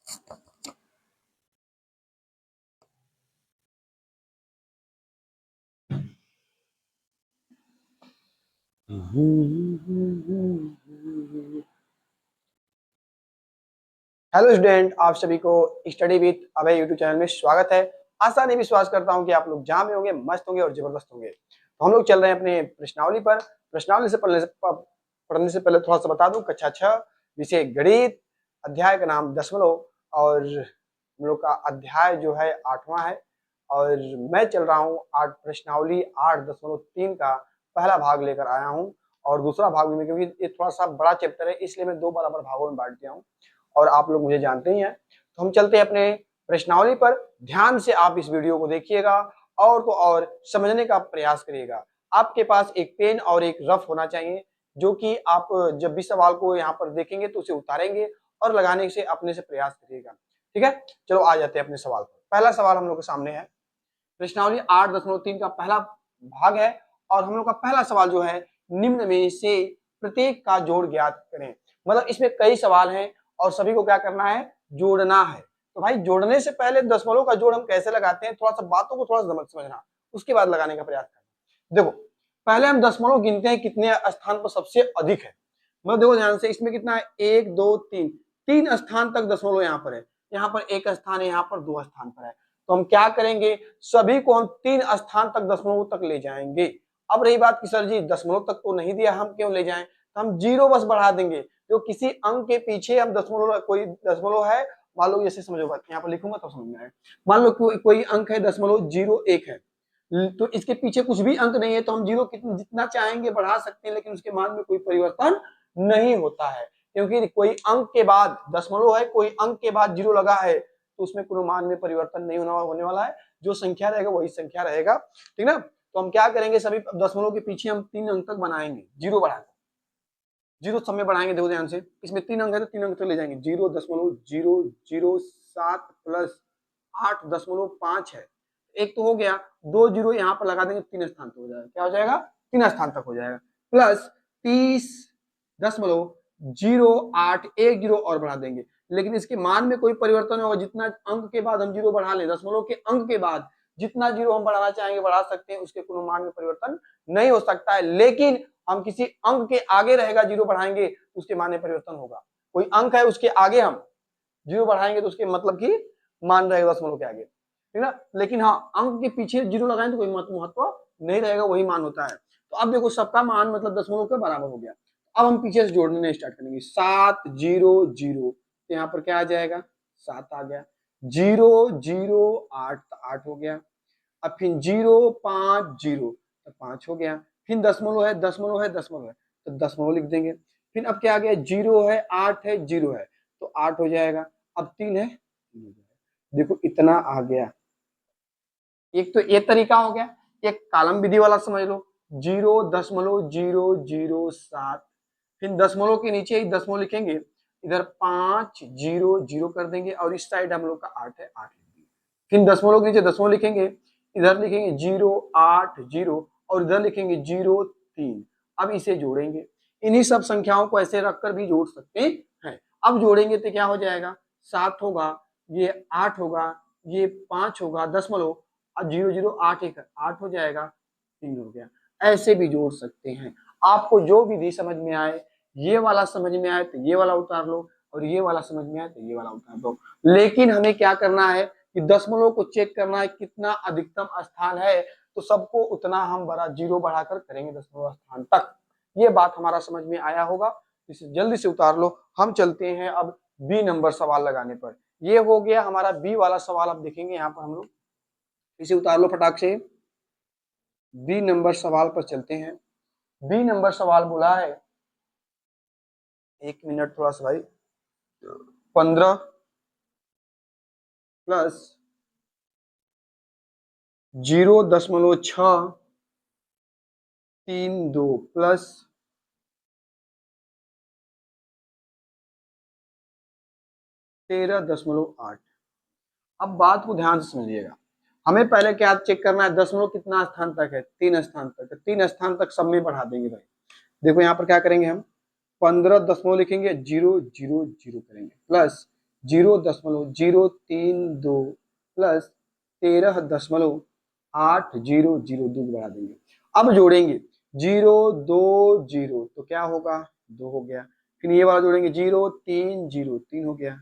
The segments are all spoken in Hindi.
हेलो स्टूडेंट, आप सभी को study with Abhay YouTube channel में स्वागत है। आशा नहीं विश्वास करता हूं कि आप लोग जहां भी होंगे मस्त होंगे और जबरदस्त होंगे। तो हम लोग चल रहे हैं अपने प्रश्नावली पर। प्रश्नावली से पढ़ने से पहले थोड़ा सा बता दूं, कक्षा 6 विषय गणित, अध्याय का नाम दशमलव, और हम लोग का अध्याय जो है 8वां है। और मैं चल रहा हूँ प्रश्नावली 8.3 का पहला भाग लेकर आया हूँ। और दूसरा भाग में, क्योंकि ये थोड़ा सा बड़ा चैप्टर है, इसलिए मैं 2 बराबर भागों में बांट दिया हूँ और आप लोग मुझे जानते ही हैं। तो हम चलते हैं अपने प्रश्नावली पर। ध्यान से आप इस वीडियो को देखिएगा और तो और समझने का प्रयास करिएगा। आपके पास एक पेन और एक रफ होना चाहिए, जो कि आप जब भी सवाल को यहाँ पर देखेंगे तो उसे उतारेंगे और लगाने से अपने से प्रयास करिएगा। ठीक है, चलो आ जाते हैं अपने सवाल पर। पहला सवाल हम लोग के सामने है, प्रश्नावली 8.3 का पहला भाग है। और हम लोग का पहला सवाल जो है, निम्न में से प्रत्येक का जोड़ ज्ञात करें। मतलब इसमें कई सवाल हैं और सभी को क्या करना है, जोड़ना है। तो भाई जोड़ने से पहले दशमलव का जोड़ हम कैसे लगाते हैं, थोड़ा सा बातों को थोड़ा सा समझना, उसके बाद लगाने का प्रयास करना। देखो, पहले हम दशमलव गिनते हैं कितने स्थान पर सबसे अधिक है। मतलब देखो ध्यान से, इसमें कितना है, 1 2 3, 3 स्थान तक दशमलव यहाँ पर है। यहाँ पर 1 स्थान है, यहाँ पर 2 स्थान पर है। तो हम क्या करेंगे, सभी को हम 3 स्थान तक दशमलव तक ले जाएंगे। अब रही बात कि सर जी दशमलव तक तो नहीं दिया, हम क्यों ले जाएं, तो हम 0 बस बढ़ा देंगे। तो किसी अंक के पीछे हम दशमलव, कोई दशमलव है, मान लो जैसे समझो, बात यहाँ पर लिखूंगा तो समझ में आए। मान लो कोई अंक है 0.01 है, तो इसके पीछे कुछ भी अंक नहीं है, तो हम 0 कितना जितना चाहेंगे बढ़ा सकते हैं, लेकिन उसके मान में कोई परिवर्तन नहीं होता है। क्योंकि कोई अंक के बाद दशमलव है, कोई अंक के बाद 0 लगा है, तो उसमें कोई मान में परिवर्तन नहीं होने वाला है। जो संख्या रहेगा वही संख्या रहेगा। ठीक ना। तो हम क्या करेंगे, सभी दशमलव के पीछे हम 3 अंक तक बनाएंगे, 0 बढ़ाकर, 0 सब में बढ़ाएंगे। देखो ध्यान से, इसमें 3 अंक है तो 3 अंक तक ले जाएंगे। 0.007 प्लस 8.5 है, एक तो हो गया। 2 0 यहाँ पर लगा देंगे, 3 स्थान तक हो जाएगा। क्या हो जाएगा, 3 स्थान तक हो जाएगा। प्लस 30.08, एक 0 और बढ़ा देंगे, लेकिन इसके मान में कोई परिवर्तन नहीं होगा। जितना अंक के बाद हम 0 बढ़ा लें, दशमलव के अंक के बाद जितना 0 हम बढ़ाना चाहेंगे बढ़ा सकते हैं, उसके कोई मान में परिवर्तन नहीं हो सकता है। लेकिन हम किसी अंक के आगे रहेगा 0 बढ़ाएंगे, उसके मान में परिवर्तन होगा। कोई अंक है उसके आगे हम 0 बढ़ाएंगे तो उसके मतलब कि मान रहेगा दशमलव के आगे, ठीक ना। लेकिन हाँ, अंक के पीछे 0 लगाएं तो कोई महत्व नहीं रहेगा, वही मान होता है। तो अब देखो, सबका मान मतलब दशमलव के बराबर हो गया। अब हम पीछे से जोड़ने स्टार्ट करेंगे। 7 0 0, तो यहाँ पर क्या आ जाएगा, 7 आ गया। 0 0 8, 8 हो गया। अब फिर 0 5 0, तो 5 हो गया। फिर दशमलव है, दशमलव है, दशमलव है, तो दशमलव लिख देंगे। फिर अब क्या आ गया, 0 है, 8 है, 0 है, तो 8 हो जाएगा। अब 3 है, 3 हो जाएगा। देखो इतना आ गया। एक तो ये तरीका हो गया, एक कॉलम विधि वाला समझ लो, 0.007। फिर दशमलव के नीचे ही दशमलव लिखेंगे, इधर 5 0 0 कर देंगे, और इस साइड हम लोग का 8 है, 8 लिख देंगे। फिर दशमलव के नीचे दशमलव लिखेंगे, इधर लिखेंगे 0 8 0, और इधर लिखेंगे 0 3। अब इसे जोड़ेंगे, इन्हीं सब संख्याओं को ऐसे रखकर भी जोड़ सकते हैं। अब जोड़ेंगे तो क्या हो जाएगा, 7 होगा, ये 8 होगा, ये 5 होगा, दशमलव 0 0 8 1 8 हो जाएगा, 3 हो गया। ऐसे भी जोड़ सकते हैं। आपको जो विधि समझ में आए, ये वाला समझ में आए तो ये वाला उतार लो, और ये वाला समझ में आए तो ये वाला उतार दो। लेकिन हमें क्या करना है कि दशमलव को चेक करना है कितना अधिकतम स्थान है, तो सबको उतना हम बड़ा 0 बढ़ाकर करेंगे दशमलव स्थान तक। ये बात हमारा समझ में आया होगा, इसे जल्दी से उतार लो। हम चलते हैं अब बी नंबर सवाल लगाने पर। ये हो गया हमारा बी वाला सवाल। अब देखेंगे यहाँ पर हम लोग, इसे उतार लो फटाक से। बी नंबर सवाल पर चलते हैं। बी नंबर सवाल बोला है, एक मिनट थोड़ा सा भाई, 15 प्लस 0.632 प्लस 13.8। अब बात को ध्यान से समझिएगा। हमें पहले क्या चेक करना है, दशमलव कितना स्थान तक है, 3 स्थान तक है। 3 स्थान तक सब में बढ़ा देंगे भाई। देखो यहाँ पर क्या करेंगे, हम 15 दशमलव लिखेंगे, 0 0 0 करेंगे, प्लस 0.032 प्लस 13.800 बढ़ा देंगे। अब जोड़ेंगे 0 2 0 तो क्या होगा 2 हो गया। फिर ये वाला जोड़ेंगे 0 3 0 3 हो गया।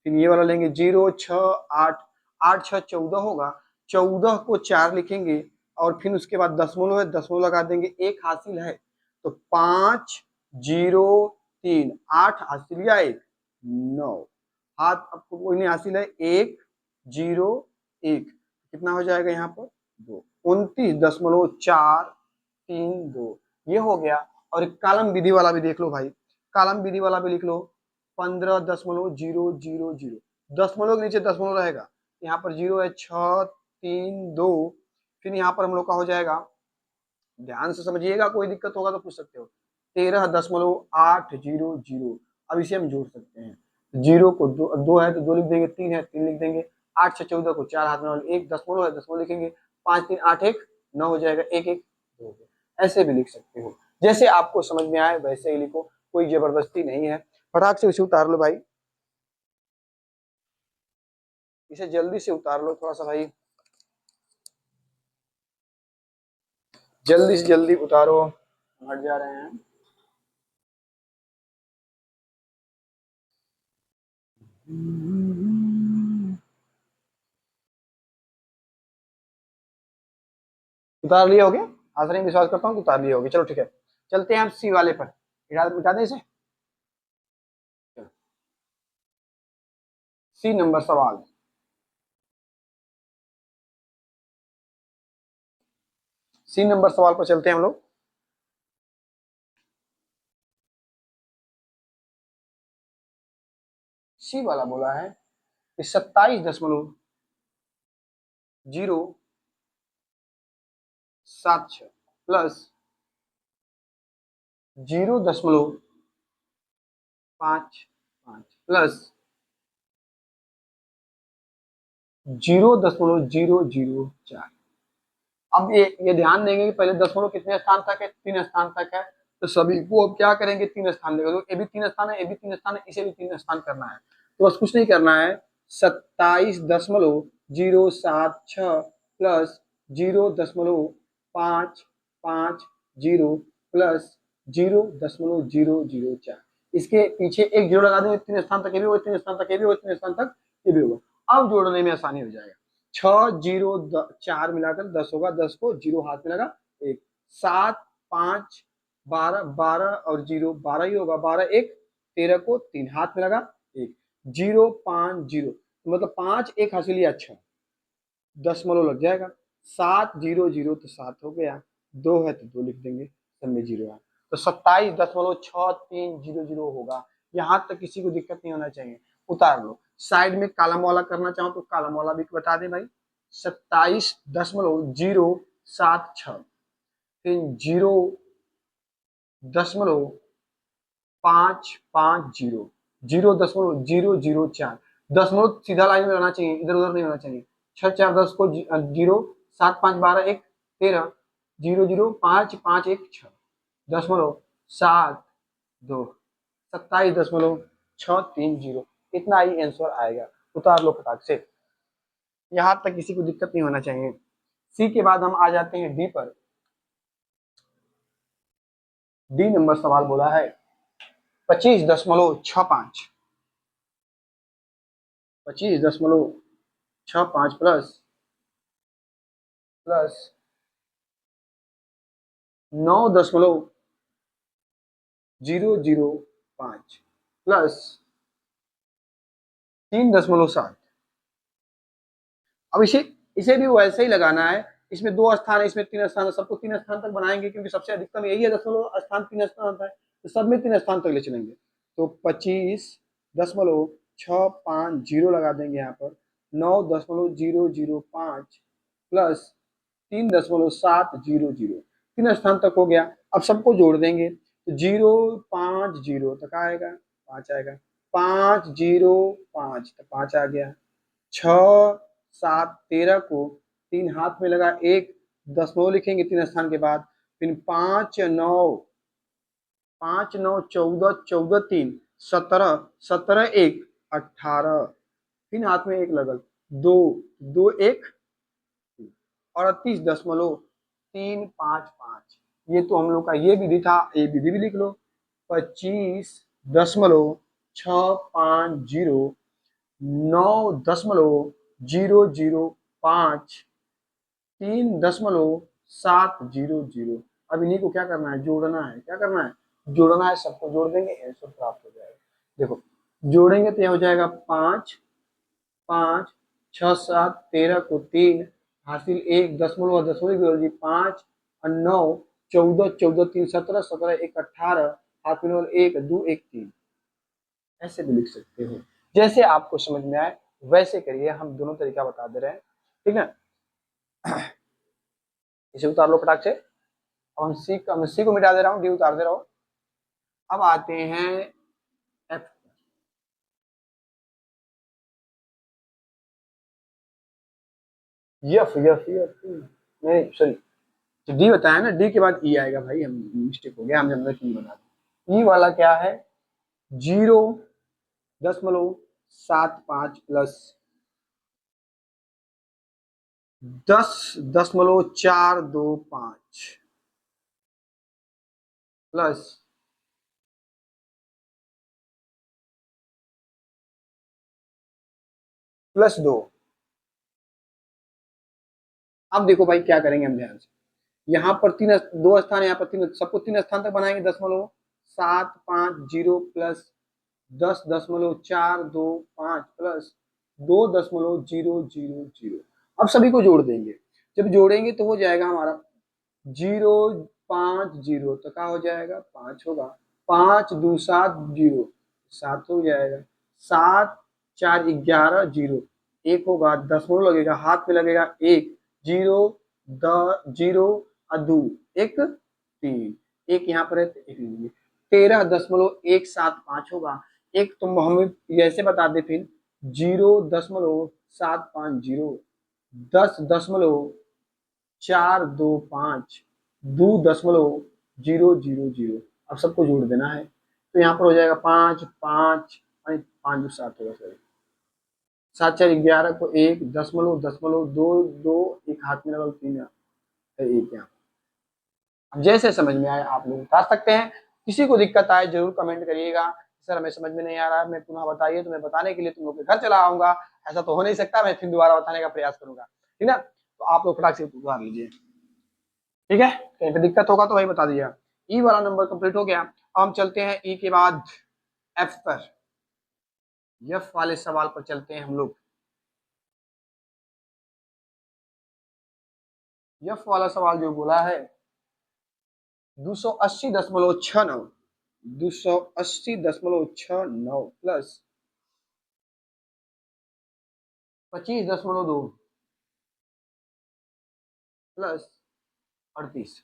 फिर ये वाला लेंगे 0 6 8 8 6 14 होगा। 14 को 4 लिखेंगे और फिर उसके बाद दशमलव है, दशमलव लगा देंगे, एक हासिल है तो 5 0 3 8 हासिल या 1 9 हाथ आपको कोई नहीं हासिल है 1 0 1 कितना हो जाएगा यहाँ पर 2 29.432 ये हो गया। और एक कालम विधि वाला भी देख लो भाई, कालम विधि वाला भी लिख लो 15.000 दशमलव के नीचे दशमलव रहेगा, यहाँ पर 0 है 6 3 2 फिर यहाँ पर हम लोग का हो जाएगा, ध्यान से समझिएगा, कोई दिक्कत होगा तो पूछ सकते हो, 13.800। अब इसे हम जोड़ सकते हैं, 0 को 2 है तो 2 लिख देंगे, 3 है 3 लिख देंगे, 8 से 14 को 4 हाथ में, एक दशमलव है दशमलव लिखेंगे, 5 3 8 1 9 हो जाएगा, 1 1 2 ऐसे भी लिख सकते हो, जैसे आपको समझ में आए वैसे ही लिखो, कोई जबरदस्ती नहीं है। फटाक से इसे उतार लो भाई, इसे जल्दी से उतार लो थोड़ा सा भाई, जल्दी से जल्दी उतारो, हट जा रहे हैं। उतार लिए होगे, आशा नहीं विश्वास करता हूँ कि उतार लिए होगे। चलो ठीक है, चलते हैं हम सी वाले पर, मिटा दें इसे। सी नंबर सवाल, सी नंबर सवाल पर चलते हैं हम लोग। सी वाला बोला है कि 27.076 प्लस 0.55 प्लस 0.004। अब ये ध्यान देंगे कि पहले दशमलव कितने स्थान तक है, 3 स्थान तक है, तो सभी को अब क्या करेंगे 3 स्थान लेगा, तो ये भी 3 स्थान है, ये भी 3 स्थान है, इसे भी 3 स्थान करना है, तो बस कुछ नहीं करना है, 27.076 प्लस 0.550 प्लस 0.004 इसके पीछे एक जीरो लगा देंगे, 3 स्थान तक ये भी होगा, 3 स्थान तक ये भी होगा, 3 स्थान तक ये भी होगा। अब जोड़ने में आसानी हो जाएगा, 6 0 4 मिलाकर 10 होगा, 10 को 0 हाथ में लगा 1, 7 5 12 12 और 0 12 ही होगा, 12 1 13 को 3 हाथ में लगा 1, 0 5 0 मतलब 5 1 हासिल या 6 दशमलव लग जाएगा, 7 0 0 तो 7 हो गया, 2 है तो 2 लिख देंगे, सब में 0 है तो 27.6300 होगा। यहाँ तक किसी को दिक्कत नहीं होना चाहिए, उतार लो। साइड में कालम वाला करना चाहो तो कालम वाला भी बता दें भाई, 27.076 फिर 0.550 0.004 दशमलव सीधा लाइन में रहना चाहिए, इधर उधर नहीं होना चाहिए, 6 4 10 को 0 7 5 12 1 13 0 0 5 5 1 6 दशमलव 7 2 27.630 इतना ही आंसर आएगा। उतार लो फटाक से, यहां तक किसी को दिक्कत नहीं होना चाहिए। सी के बाद हम आ जाते हैं डी पर। डी नंबर सवाल बोला है 25.65 25.65 प्लस 9.005 प्लस 3.7। अब इसे इसे भी वैसे ही लगाना है, इसमें 2 स्थान है, इसमें 3 स्थान है, सबको 3 स्थान तक बनाएंगे क्योंकि सबसे अधिकतम यही है दशमलव स्थान 3 स्थान है, तो सब में 3 स्थान तक ले चलेंगे, तो 25.650 लगा देंगे यहाँ पर, 9.005 प्लस 3.700 3 स्थान तक हो गया। अब सबको जोड़ देंगे तो 0 5 0 तक आएगा, 5 आएगा, 5 0 5 तो 5 आ गया, 6 7 13 को 3 हाथ में लगा 1 दशमलव लिखेंगे 3 स्थान के बाद, फिर 5 9 14 14 3 17 17 1 18, फिर हाथ में एक लगल, दो, दो एक, और 38.355। ये तो हम लोग का ये विधि था, ये विधि भी लिख लो। 25.650, 9.005, 3.700। अब इन्हीं को क्या करना है, जोड़ना है। क्या करना है, जोड़ना है। सबको जोड़ देंगे, आंसर प्राप्त हो जाएगा। देखो जोड़ेंगे तो यह हो जाएगा 5, 5, 6, 7, 13 को 3, हासिल 1, दशमलव दशमलव की 5 और 9, 14, 14, 3, 17, 17, 1, 18, हासिल 1, 2, 1, 3। ऐसे भी लिख सकते हो, जैसे आपको समझ में आए वैसे करिए। हम दोनों तरीका बता दे रहे हैं, ठीक है। इसे उतार लो फटाक से। अब हम सी को मिटा दे रहा हूँ, डी उतार दे रहा हूँ। अब आते हैं एफ। यफ यफ यफ नहीं सॉरी, तो डी बताया ना, डी के बाद ई आएगा भाई, हम मिस्टेक हो गया, हम जनरल की बना दी। ई वाला क्या है, 0.75 प्लस 10.425 प्लस +2। अब देखो भाई क्या करेंगे हम ध्यान से, यहाँ पर तीन, दो स्थान, यहाँ पर तीन, सबको तीन स्थान तक बनाएंगे। 0.750 प्लस 10.425 प्लस 2.000। अब सभी को जोड़ देंगे। जब जोड़ेंगे तो हो जाएगा हमारा 050, तो क्या हो जाएगा, 5 होगा। 5 2 7 0, 7 हो जाएगा। 7 4 11 0, 1 होगा, दशमलव लगेगा, हाथ में लगेगा 1, 0 0 2 1 3, एक यहाँ पर है तो एक लीजिए। 13.175 होगा। एक तो हमें ऐसे बता दे फिर, 0.750, 10.425, 2.000। अब सबको जोड़ देना है, तो यहाँ पर हो जाएगा 5 5, 5 7 होगा, सॉरी, 7 4 11 को 1, दशमलव दशमलव 2 2, एक हाथ में लगा 3, एक यहाँ। अब जैसे समझ में आए आप लोग बता सकते हैं। किसी को दिक्कत आए जरूर कमेंट करिएगा, सर हमें समझ में नहीं आ रहा है, मैं पुनः बताइए, तो मैं बताने के लिए तुम लोग के घर चला आऊंगा। ऐसा तो हो नहीं सकता, मैं फिर दोबारा बताने का प्रयास करूंगा, ठीक ना। तो आप लोग फटाक से उतार लीजिए, ठीक है। कहीं पे दिक्कत होगा तो वही बता दीजिएगा। ई वाला नंबर कंप्लीट हो गया। अब हम चलते हैं ई के बाद एफ पर, एफ वाले सवाल पर चलते हैं हम लोग। एफ वाला सवाल जो बोला है 280.69, 280.69 प्लस 25.2 प्लस 38।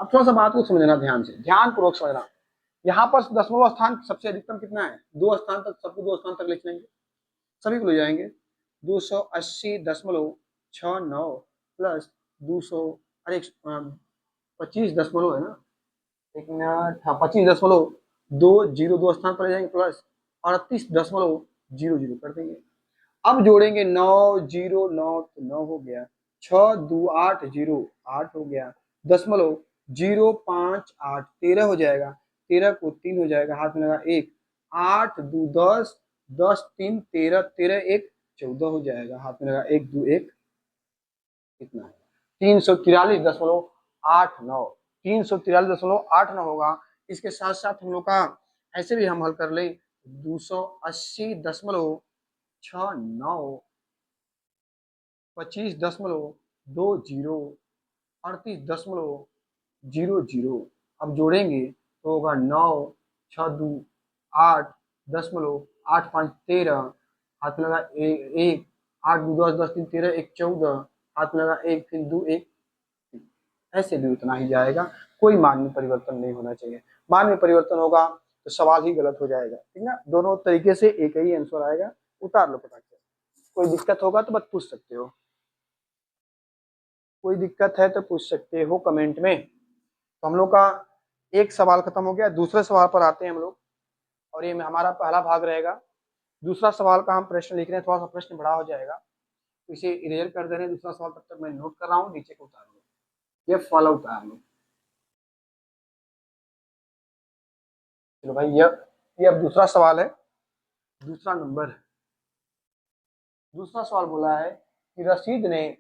अब थोड़ा सा बात को समझना, ध्यान से, ध्यान पूर्वक समझना। यहाँ पर दशमलव स्थान सबसे अधिकतम कितना है, 2 स्थान तक, सबको 2 स्थान तक लिख लेंगे, सभी को ले जाएंगे। 280.69 प्लस 200, अरे 25 दशमलव है ना, एक मिनट, हाँ 25.2, 2 स्थान पर ले जाएंगे, प्लस 38.00 कर देंगे। अब जोड़ेंगे 9 0 9, तो 9 हो गया। 6 2 8 0, 8 हो गया। दशमलव 058, 13 हो जाएगा। 13 को 3 हो जाएगा, हाथ में लगा 1, 8 2 10, 10 3 13, 13 1 14 हो जाएगा, हाथ में लगा 1 2 1, कितना है 343.89, 343.89 होगा। इसके साथ साथ हम लोग का ऐसे भी हम हल कर ले, 280.69, 25.20, 38.00। अब जोड़ेंगे तो होगा 9 6 2 8, 10.8 5 13, हाथ में लगा 1, 8 2 10, 10 3 13, 1 14, हाथ में लगा 1, फिर 2 1। ऐसे भी उतना ही जाएगा, कोई मान में परिवर्तन नहीं होना चाहिए। मान में परिवर्तन होगा तो सवाल ही गलत हो जाएगा, ठीक ना। दोनों तरीके से एक ही आंसर आएगा। उतार लो फटाक से। कोई दिक्कत होगा तो बस पूछ सकते हो, कोई दिक्कत है तो पूछ सकते हो कमेंट में। तो हम लोग का एक सवाल खत्म हो गया, दूसरे सवाल पर आते हैं हम लोग। और ये हमारा पहला भाग रहेगा। दूसरा सवाल का हम प्रश्न लिख रहे हैं, थोड़ा सा प्रश्न बड़ा हो जाएगा तो इसे इरेज कर दे रहे हैं। दूसरा सवाल तब तक मैं नोट कर रहा हूँ, नीचे को उतार लो, ये फॉलो उतार लो। चलो भाई, ये अब दूसरा सवाल है, दूसरा नंबर है। दूसरा सवाल बोला है कि रसीद ने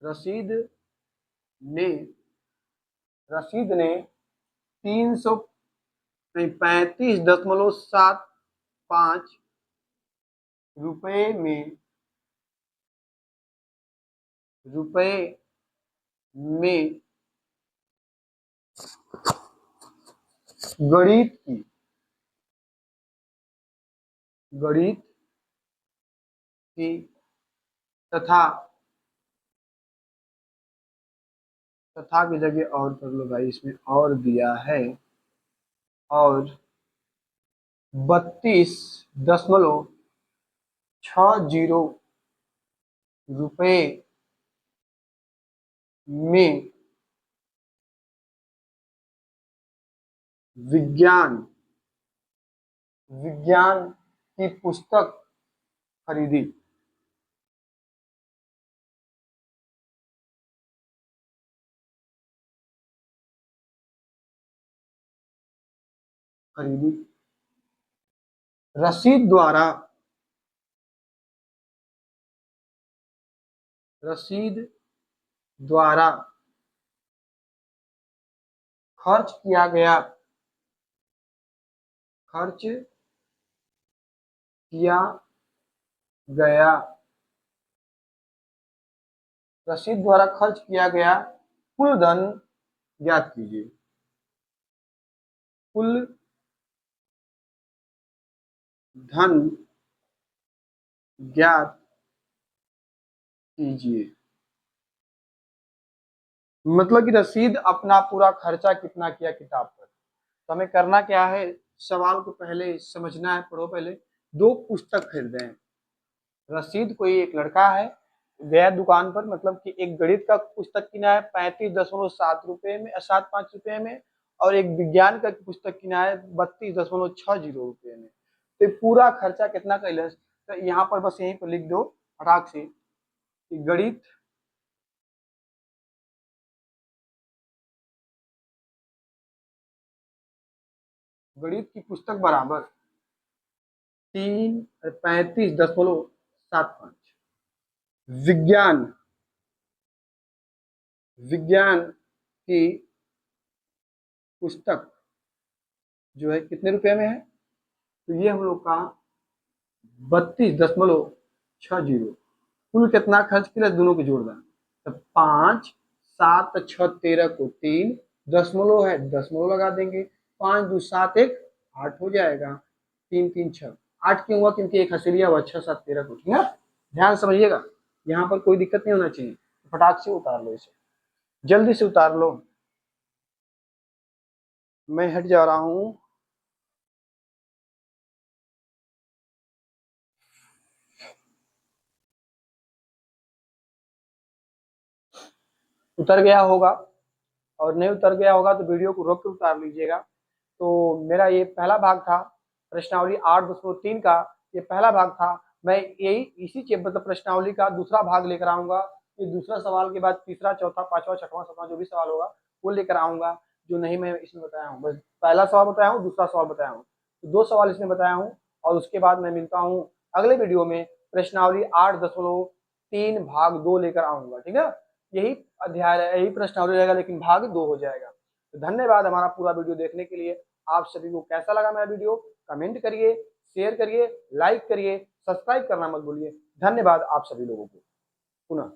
रसीद ने 335.75 रुपए में गणित की तथा की जगह और कर लो भाई, इसमें और दिया है, और 32.60 रुपए में विज्ञान की पुस्तक खरीदी। रसीद द्वारा खर्च किया गया रसीद द्वारा खर्च किया गया कुल धन ज्ञात कीजिए। कुल धन ज्ञात कीजिए, मतलब कि रसीद अपना पूरा खर्चा कितना किया किताब पर। तो हमें करना क्या है, सवाल को पहले समझना है, पढ़ो पहले। दो पुस्तक खरीदे हैं, रसीद कोई एक लड़का है, गया दुकान पर, मतलब कि एक गणित का पुस्तक किना है 35.7 रुपए में, 7.5 रुपए में, और एक विज्ञान का पुस्तक किना है 32.60 रुपए में। तो पूरा खर्चा कितना कैलस, तो यहाँ पर बस यहीं पर लिख दो फटाक से कि गणित की पुस्तक बराबर 35.75। विज्ञान की पुस्तक जो है कितने रुपए में है, तो ये हम लोग का 32.60। कुल कितना खर्च किया, दोनों को जोड़ दें, तो 5, 7, 6, 13 को 3 दशमलव है, दशमलव लगा देंगे, 5, 2, 7, 1, 8 हो जाएगा, 3, 3, 6, 8 क्यों हुआ, क्योंकि एक हसीलिया हुआ, 6, 7, 13 को, ठीक है। ध्यान समझिएगा, यहाँ पर कोई दिक्कत नहीं होना चाहिए। फटाक से उतार लो इसे, जल्दी से उतार लो, मैं हट जा रहा हूँ। उतर गया होगा, और नहीं उतर गया होगा तो वीडियो को रोक के उतार लीजिएगा। तो मेरा ये पहला भाग था, प्रश्नावली 8.3 का ये पहला भाग था। मैं यही इसी मतलब प्रश्नावली का दूसरा भाग लेकर आऊंगा। ये दूसरा सवाल के बाद तीसरा, चौथा, पांचवा, छठवां, सातवां जो भी सवाल होगा वो लेकर आऊंगा, जो नहीं मैं इसमें बताया हूँ। बस पहला सवाल बताया हूँ, दूसरा सवाल बताया हूँ, तो 2 सवाल इसमें बताया हूँ। और उसके बाद मैं मिलता हूँ अगले वीडियो में, प्रश्नावली 8.3 भाग 2 लेकर आऊंगा, ठीक है। यही अध्याय, यही प्रश्नावली रहेगा, लेकिन भाग 2 हो जाएगा। तो धन्यवाद हमारा पूरा वीडियो देखने के लिए। आप सभी को कैसा लगा मेरा वीडियो, कमेंट करिए, शेयर करिए, लाइक करिए, सब्सक्राइब करना मत भूलिए। धन्यवाद आप सभी लोगों को पुनः।